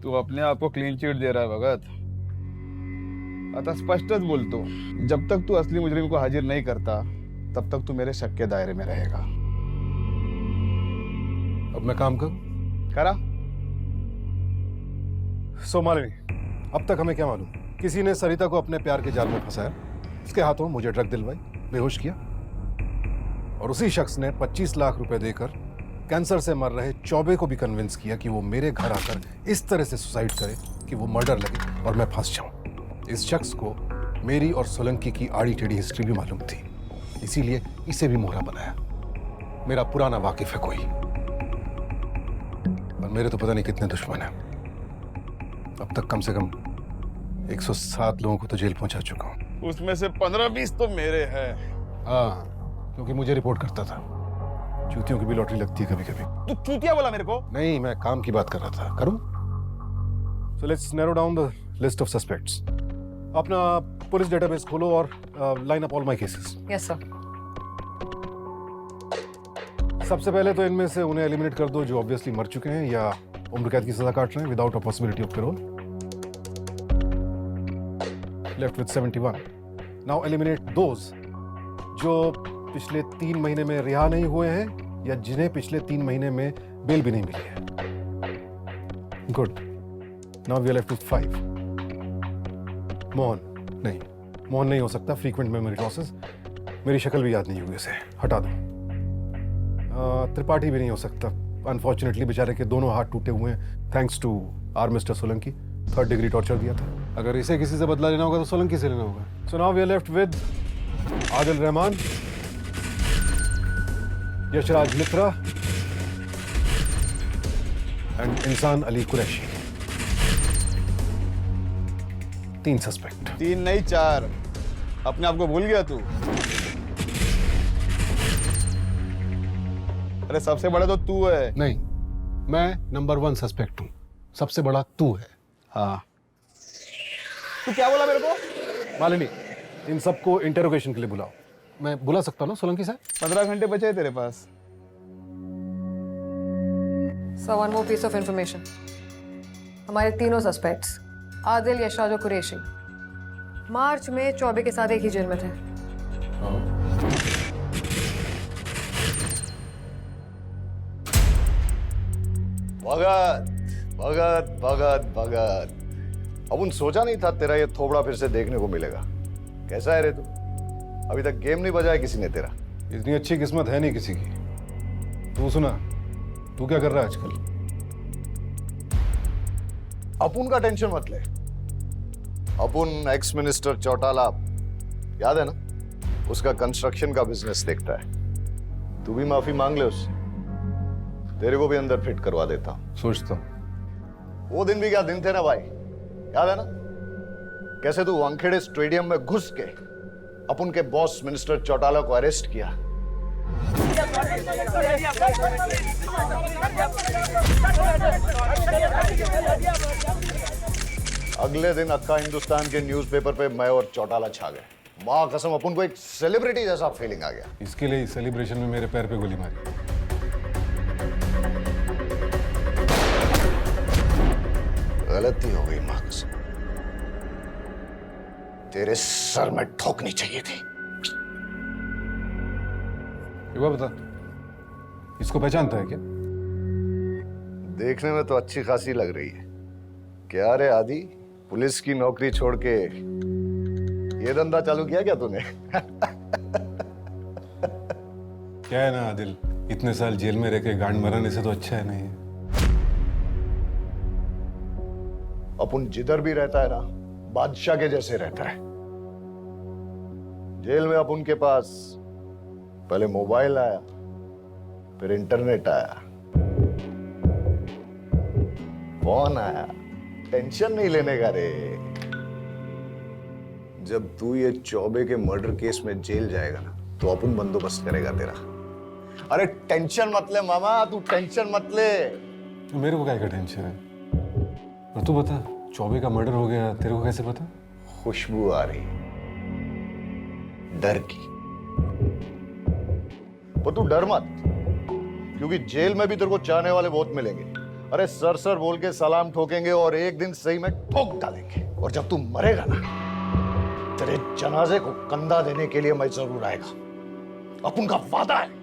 तू अपने आप को क्लीन चिट दे रहा है भगत। आता स्पष्टच बोलतो, जब तक तू असली मुजरिम को हाजिर नहीं करता तब तक तू मेरे शक के दायरे में रहेगा। अब मैं काम करूं? करा। मालिनी, अब तक हमें क्या मालूम, किसी ने सरिता को अपने प्यार के जाल में फंसाया, उसके हाथों मुझे ड्रग दिलवाई, बेहोश किया, और उसी शख्स ने 25 लाख रुपए देकर कैंसर से मर रहे चौबे को भी कन्विंस किया कि वो मेरे घर आकर इस तरह से सुसाइड करे कि वो मर्डर लगे और मैं फंस जाऊं। इस शख्स को मेरी और सोलंकी की आड़ी टेढ़ी हिस्ट्री भी मालूम थी, इसीलिए इसे भी मोहरा बनाया। मेरा पुराना वाकिफ है कोई, और मेरे तो पता नहीं कितने दुश्मन हैं। अब तक कम से कम 107 लोगों को तो जेल पहुंचा चुका हूं। उसमें से 15-20 तो मेरे हैं। हाँ, क्योंकि मुझे रिपोर्ट करता था। चूतियों की भी लॉटरी लगती है कभी कभी। तू चूतिया बोला मेरे को? नहीं, मैं काम की बात कर रहा था। करूं? So let's narrow down the list of suspects. अपना पुलिस डेटाबेस खोलो और line up all my cases. Yes sir. सबसे पहले तो इनमें से उन्हें एलिमिनेट कर दो जो ऑब्वियसली मर चुके हैं या उम्र कैद की सजा काट रहे हैं without a possibility of parole. Left with 71। Now eliminate those जो पिछले 3 महीने में रिहा नहीं हुए हैं या जिन्हें पिछले 3 महीने में बेल भी नहीं मिली है। Good. Now we are left with 5। Mohan नहीं हो सकता, फ्रीक्वेंट मेमोरी लॉसेस, मेरी शक्ल भी याद नहीं हुई उसे, हटा दो। त्रिपाठी भी नहीं हो सकता, अनफॉर्चुनेटली बेचारे के दोनों हाथ टूटे हुए हैं thanks to our mister Solanki, 3rd degree torture दिया था। अगर इसे किसी से बदला लेना होगा तो सोलंकी से लेना होगा। So now we are left with Adil Rahman, Yashraj Mitra and Insan Ali Qureshi. 3 suspect. 3 नहीं 4। अपने आप को भूल गया तू? अरे सबसे बड़ा तो तू है। नहीं, मैं नंबर 1 सस्पेक्ट हूं, सबसे बड़ा तू है। हाँ। तू क्या बोला मेरे को? मालिनी, इन सबको इंटेरोगेशन के लिए बुलाओ। मैं बुला सकता हूँ ना सोलंकी साहब? 15 घंटे बचे हैं तेरे पास। Sir, one more piece of information. हमारे तीनों सस्पेक्ट्स आदिल, यशराज और कुरैशी मार्च में चौबे के साथ एक ही जेल में थे। भगत भगत भगत भगत, अब उन सोचा नहीं था तेरा ये थोबड़ा फिर से देखने को मिलेगा। कैसा है रे तू? अभी तक गेम नहीं बजाया किसी ने तेरा। इतनी अच्छी किस्मत है नहीं किसी की। तू सुना, तू क्या कर रहा है आजकल? अपुन का टेंशन मत ले। अपुन एक्स मिनिस्टर चौटाला, याद है ना, उसका कंस्ट्रक्शन का बिजनेस देखता है। तू भी माफी मांग ले उससे, तेरे को भी अंदर फिट करवा देता हूं। सोचता हूं। वो दिन भी क्या दिन थे ना भाई, याद है ना? कैसे तू वानखेड़े स्टेडियम में घुस के अपुन के बॉस मिनिस्टर चौटाला को अरेस्ट किया। अगले दिन अक्का हिंदुस्तान के न्यूज़पेपर पे मैं और चौटाला छा गए। मां कसम, अपुन को एक सेलिब्रिटी जैसा फीलिंग आ गया। इसके लिए सेलिब्रेशन में मेरे पैर पे गोली मारी। गलती हो गई मां कसम, तेरे सर में ठोकनी चाहिए थी। ये बात बता, इसको पहचानता है क्या? देखने में तो अच्छी खासी लग रही है। क्या रे आदि, पुलिस की नौकरी छोड़ के ये धंधा चालू किया क्या तूने? क्या है ना आदिल, इतने साल जेल में रह के गांड मराने से तो अच्छा है नहीं? अपुन जिधर भी रहता है ना, बादशाह के जैसे रहता है। जेल में अपुन के पास पहले मोबाइल आया, फिर इंटरनेट आया, फोन आया। टेंशन नहीं लेने का रे। जब तू ये चौबे के मर्डर केस में जेल जाएगा ना, तो अपुन बंदोबस्त करेगा तेरा। अरे टेंशन मत ले मामा, तू टेंशन मत ले। मेरे को क्या का टेंशन है? और तू बता, चौबे का मर्डर हो गया, तेरे को कैसे पता? खुशबू आ रही, डर की। पर तू डर मत, क्योंकि जेल में भी तेरे को चाहने वाले बहुत मिलेंगे। अरे सर सर बोल के सलाम ठोकेंगे और एक दिन सही में ठोक डालेंगे। और जब तू मरेगा ना, तेरे जनाजे को कंधा देने के लिए मैं जरूर आएगा। अपन का वादा है।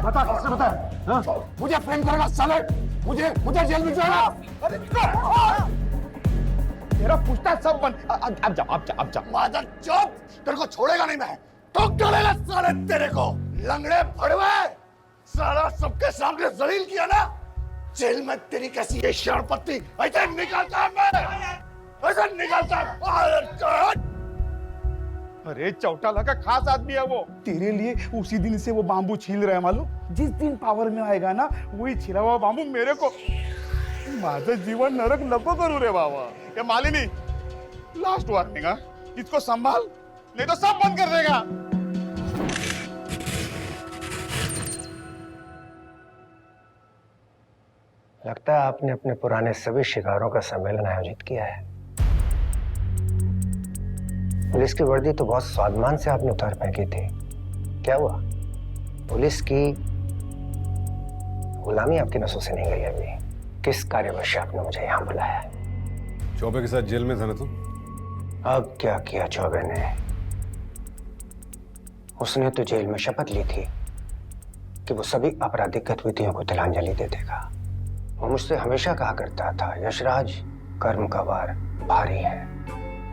बता किसने बताया? हाँ? मुझे प्रेम करेगा साले, मुझे जेल में जाएगा। अरे तेरा पूछताछ सब बंद। अब जा मादर चौथ, तेरे को छोड़ेगा नहीं मैं। ठोक डालेगा साले तेरे को। लंगड़े भड़वे, सारा सबके सामने जलील किया ना, जेल में तेरी कैसी ये शरपत्ती ऐसे निकालता मैं, ऐसे निकालता। अरे चौटाला का खास आदमी है वो। तेरे लिए उसी दिन से वो बांबू छील रहा है मालूम। जिस दिन पावर में आएगा ना, वही छिला हुआ बांबू मेरे को। माझं जीवन नरक नको करू रे बाबा। ये मालिनी, लास्ट वार्निंग है, इसको संभाल, नहीं तो सब बंद कर देगा। लगता है आपने अपने पुराने सभी शिकारों का सम्मेलन आयोजित किया है। पुलिस की वर्दी तो बहुत स्वाभिमान से आपने उतार फेंकी थी। क्या हुआ? पुलिस की गुलामी आपकी नसों से नहीं गई अभी। किस कार्यवश आपने मुझे यहाँ बुलाया? चौबे के साथ जेल में था ना तुम? अब क्या किया चौबे ने? उसने तो जेल में शपथ ली थी कि वो सभी आपराधिक गतिविधियों को तिलांजलि दे देगा। वो मुझसे हमेशा कहा करता था, यशराज कर्म का भार भारी है,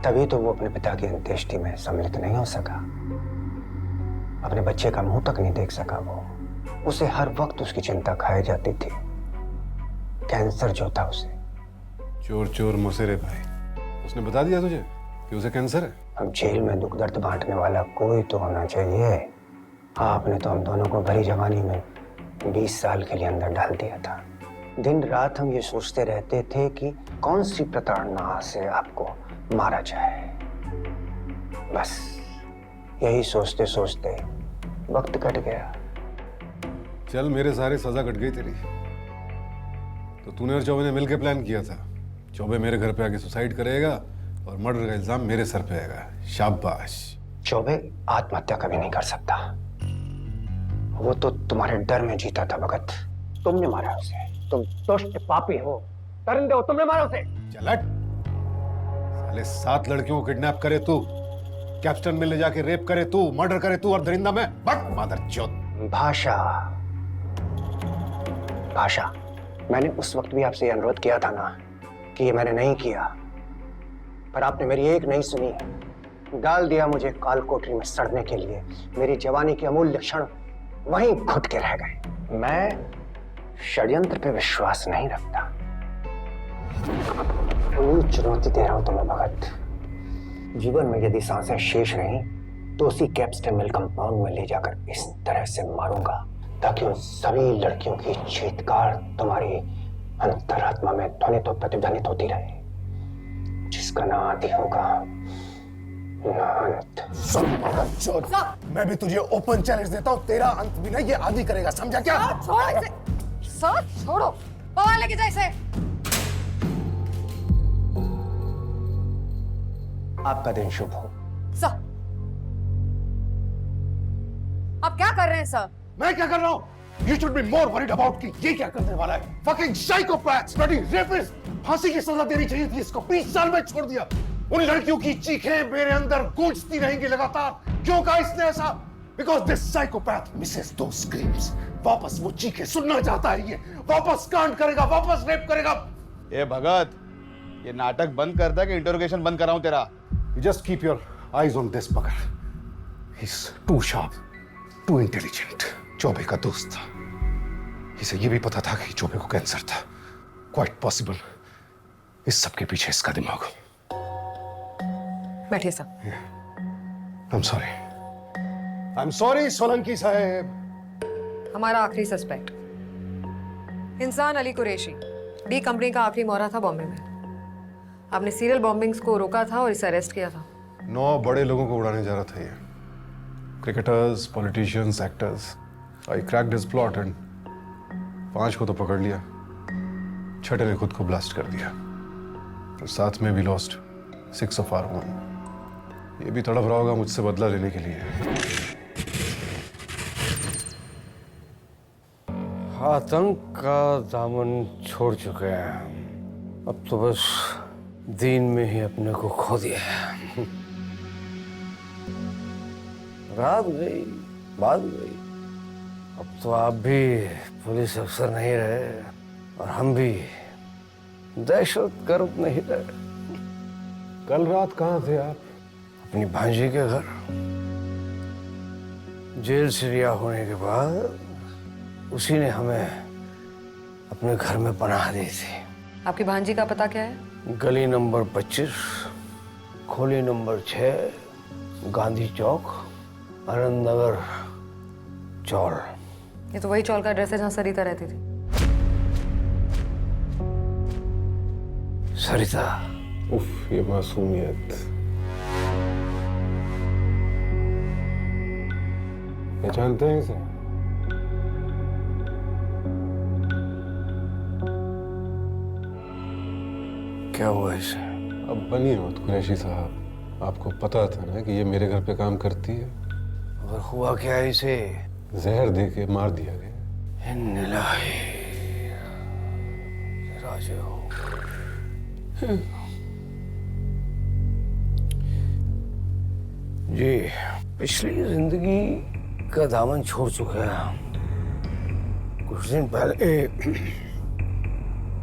तभी तो वो अपने पिता की अंत्येष्टि में सम्मिलित नहीं हो सका। अपने बच्चे का मुंह तक नहीं देख सका वो। उसे हर वक्त उसकी चिंता खाई जाती थी। कैंसर जो था उसे। चोर चोर मुसेरे भाई, उसने बता दिया तुझे कि उसे कैंसर है? अब जेल में दुख दर्द बांटने वाला कोई तो होना चाहिए। आपने तो हम दोनों को भरी जवानी में 20 साल के लिए अंदर डाल दिया था। दिन रात हम ये सोचते रहते थे कि कौन सी प्रताड़ना से आपको मारा जाए। बस यही सोचते सोचते वक्त कट गया। चल, मेरे सारे सजा कट गई तेरी। तो तूने और चौबे ने मिलकर प्लान किया था। चौबे मेरे घर पे आके सुसाइड करेगा और मर्डर का इल्जाम मेरे सर पे आएगा। शाबाश। चौबे आत्महत्या कभी नहीं कर सकता। वो तो तुम्हारे डर में जीता था भगत। तुमने मारा उसे। तुम दुष्ट पापी हो, दरिंदे हो, तुमने मारा उसे। चल हट। साले 7 लड़कियों को किडनैप करे तू, कैप्स्टन में ले जाके रेप करे तू, मर्डर करे तू, और दरिंदा मैं। बट मादरचोद। भाषा, मैंने उस वक्त भी आपसे अनुरोध किया था ना कि ये मैंने नहीं किया, पर आपने मेरी एक नहीं सुनी। डाल दिया मुझे काल कोठरी में सड़ने के लिए। मेरी जवानी के अमूल्य क्षण वहीं घुट के रह गए। मैं षड्यंत्र पे विश्वास नहीं रखता। चुनौती दे रहा हूं तुम्हें भगत। जीवन में यदि सांसें शेष रही तो उसी कैप्स्टन मिल कंपाउंड में ले जाकर इस तरह से मारूंगा ताकि उन सभी लड़कियों की चीत्कार तुम्हारी अंतरात्मा में ध्वनित और प्रतिध्वनित होती रहे, जिसका ना आदि होगा ना अंत। मैं भी तुझे ओपन चैलेंज देता हूँ, तेरा अंत भी ना ये आदि करेगा, समझा क्या? छोड़ो इसे। सर छोड़ो, बाहर लेके जाए इसे। आपका दिन शुभ हो। सर, आप क्या कर रहे हैं सर? मैं क्या कर रहा हूँ? You should be more worried about कि ये क्या करने वाला है। Fucking psychopath, bloody rapist, फांसी की सजा देनी चाहिए थी इसको। 20 साल में छोड़ दिया। उन लड़कियों की चीखें मेरे अंदर गूंजती रहेंगी लगातार। क्यों कहा इसने ऐसा? Because this psychopath misses those screams. वापस वो चीखें सुनना चाहता है ये। वापस कांड करेगा, वापस रेप करेगा। ए भगत, ये नाटक बंद कर दे कि इंटरोगेशन बंद कराऊं तेरा? You just keep your eyes on this bugger. He's too sharp, too intelligent. Choubey का दोस्त था। इसे ये भी पता था कि चौबे को कैंसर था। Quite possible इस सब के पीछे इसका दिमाग हो। बैठिए सर। I'm sorry सोलंकी साहब। हमारा आखिरी सस्पेक्ट इंसान अली कुरैशी, डी कंपनी का आखिरी मोहरा था बॉम्बे में। आपने सीरियल बॉम्बिंग्स को रोका था और इसे अरेस्ट किया था। 9 बड़े लोगों को उड़ाने जा रहा था ये। Cricketers, politicians, actors. I cracked his plot and 5 को तो पकड़ लिया। 6 ने खुद को ब्लास्ट कर दिया और साथ में भी lost 6 of our own. ये भी तड़प रहा होगा मुझसे बदला लेने के लिए। आतंक का दामन छोड़ चुके हैं, अब तो बस दीन में ही अपने को खो दिया है। रात गई, बात गई, अब तो आप भी पुलिस अफसर नहीं रहे और हम भी दहशत गर्द नहीं रहे। कल रात कहाँ थे आप? अपनी भांजी के घर। जेल से रिहा होने के बाद उसी ने हमें अपने घर में पनाह दी थी। आपकी भांजी का पता क्या है? गली नंबर 25, खोली नंबर 6, गांधी चौक, आनंद नगर, चौल। ये तो वही चौल का एड्रेस है जहाँ सरिता रहती थी। सरिता, उफ, ये मासूमियत। ये जानते हैं इसे? क्या हुआ इसे? अब बनिए मत कुरैशी साहब, आपको पता था ना कि ये मेरे घर पे काम करती है। और हुआ क्या इसे? जहर दे के मार दिया गया। इन्निल्लाही राजिऊन। जी, पिछली जिंदगी का दामन छोड़ चुके हैं हम। कुछ दिन पहले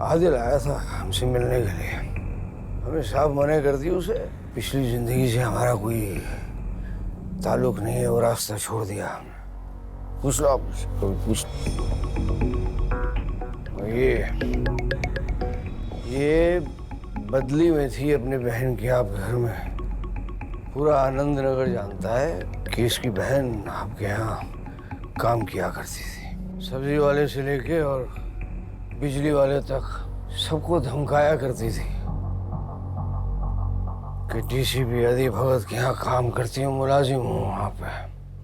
आदिल आया था हमसे मिलने के लिए। हमें साफ मना कर दी उसे, पिछली जिंदगी से हमारा कोई ताल्लुक नहीं है, वो रास्ता छोड़ दिया हमने। पूछ लो आप, पूछ। ये बदली में थी अपने बहन की आपके घर में। पूरा आनंद नगर जानता है कि इसकी बहन आपके यहाँ काम किया करती थी। सब्जी वाले से लेके और बिजली वाले तक सबको धमकाया करती थी कि डीसीपी अदी भगत के यहाँ काम करती हूँ, मुलाजिम हूँ वहाँ पे,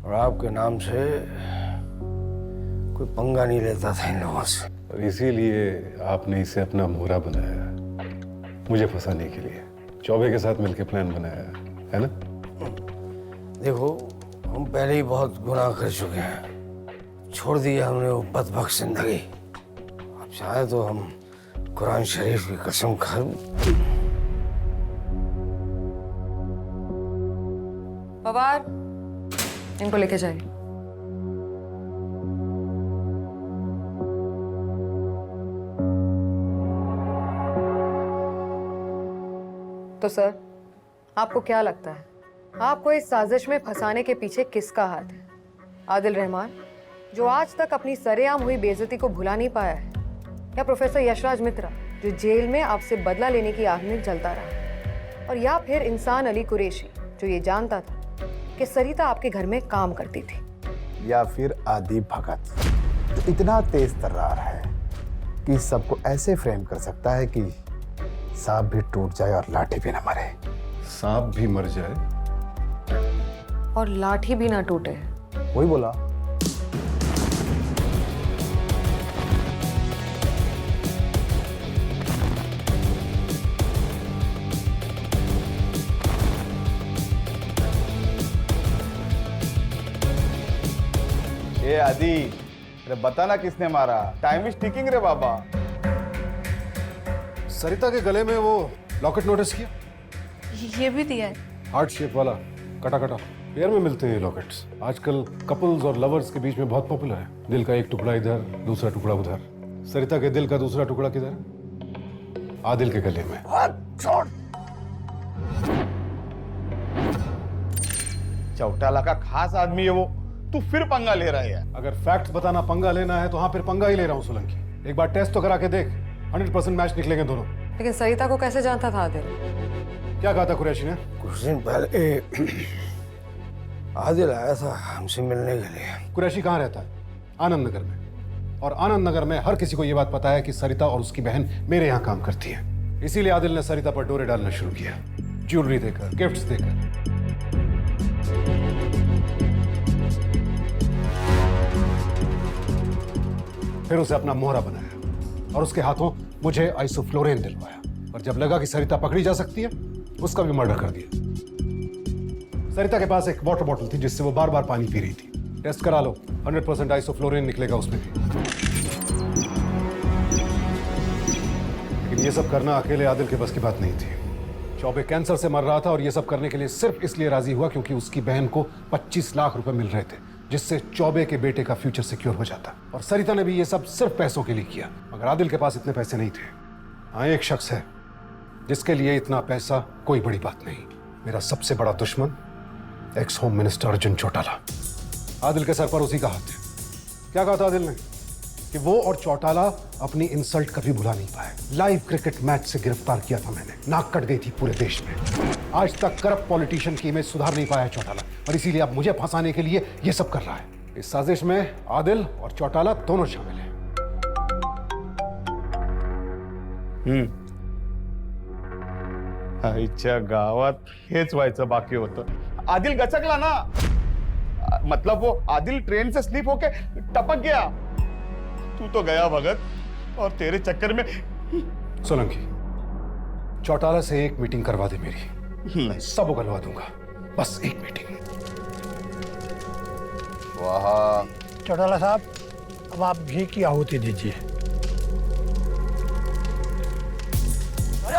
और आपके नाम से कोई पंगा नहीं लेता था इन लोगों से। और इसीलिए आपने इसे अपना मोहरा बनाया, मुझे फंसाने के लिए। चौबे के साथ मिलकर प्लान बनाया है ना? देखो, हम पहले ही बहुत गुनाह कर चुके हैं, छोड़ दिया हमने वो बदबख्त जिंदगी। अब चाहे तो हम कुरान शरीफ की कसम खा। पवार, इनको लेके जाइए। तो सर, आपको क्या लगता है, आपको इस साजिश में फंसाने के पीछे किसका हाथ है? आदिल रहमान, जो आज तक अपनी सरेआम हुई बेइज्जती को भुला नहीं पाया है, या प्रोफेसर यशराज मित्रा, जो जेल में आपसे बदला लेने की आग में जलता रहा, और या फिर इंसान अली कुरैशी, जो ये जानता था कि सरिता आपके घर में काम करती थी, या फिर आदि भगत, जो इतना तेज तर्रार है कि सबको ऐसे फ्रेम कर सकता है कि सांप भी टूट जाए और लाठी भी न मरे। सांप भी मर जाए और लाठी भी ना टूटे। वही बोला। ए आदि, अरे बता ना किसने मारा? टाइम इज टिकिंग रे बाबा। सरिता के गले में वो लॉकेट नोटिस किया? ये भी दिया है। हार्ट शेप वाला, कटा कटा, पेयर में मिलते हैं ये लॉकेट्स। आजकल कपल्स और लवर्स के बीच में बहुत पॉपुलर है। दिल का एक टुकड़ा इधर, दूसरा टुकड़ा उधर। सरिता के दिल का दूसरा टुकड़ा किधर है? आदिल के गले में। चौटाला का खास आदमी है वो, तू फिर पंगा ले रहा है। अगर फैक्ट्स बताना पंगा लेना है तो हाँ, फिर पंगा ही ले रहा हूँ सोलंकी। एक बार टेस्ट तो करा के देख, 100% मैच निकलेंगे दोनों। लेकिन सरिता को कैसे जानता था आदिल? क्या कहा था कुरैशी ने? कुछ दिन पहले आदिल आया था हमसे मिलने के लिए। कुरैशी कहाँ रहता है? आनंद नगर में। और आनंद नगर में हर किसी को यह बात पता है कि सरिता और उसकी बहन मेरे यहाँ काम करती है। इसीलिए आदिल ने सरिता पर डोरे डालना शुरू किया, ज्वेलरी देकर, गिफ्ट्स देकर। फिर उसे अपना मोहरा बनाया और उसके हाथों मुझे आइसोफ्लोरेन दिलवाया। और जब लगा कि सरिता पकड़ी जा सकती है, उसका भी मर्डर कर दिया। सरिता के पास एक वाटर बॉटल थी जिससे वो बार बार पानी पी रही थी। टेस्ट करा लो, 100% आइसोफ्लोरिन निकलेगा उसमें भी। लेकिन ये सब करना अकेले आदिल के बस की बात नहीं थी। चौबे कैंसर से मर रहा था और ये सब करने के लिए सिर्फ इसलिए राजी हुआ क्योंकि उसकी बहन को 25 लाख रुपए मिल रहे थे, जिससे चौबे के बेटे का फ्यूचर सिक्योर हो जाता। और सरिता ने भी ये सब सिर्फ पैसों के लिए किया, मगर आदिल के पास इतने पैसे नहीं थे। हाँ, एक शख्स है जिसके लिए इतना पैसा कोई बड़ी बात नहीं। मेरा सबसे बड़ा दुश्मन x home minister Arjun Chautala. Adil के सर पर उसी का हाथ है। क्या कहा था आदिल ने? कि वो और चौटाला अपनी इंसल्ट कभी भुला नहीं पाए। लाइव क्रिकेट मैच से गिरफ्तार किया था मैंने, नाक कट गई थी पूरे देश में। आज तक करप्ट पॉलिटिशियन की इमेज सुधार नहीं पाया है चौटाला, और इसीलिए अब मुझे फंसाने के लिए ये सब कर रहा है। इस साजिश में आदिल और चौटाला दोनों शामिल हैं। आईच्या गावात हेच व्हायचं बाकी होतं। आदिल गचकला ना, मतलब वो आदिल ट्रेन से स्लिप होके टपक गया। तू तो गया भगत, और तेरे चक्कर में सोलंकी, चौटाला से एक मीटिंग करवा दे मेरी, सब उगलवा दूंगा। बस एक मीटिंग। वाह, चौटाला साहब, अब आप घी की आहुति दीजिए। अरे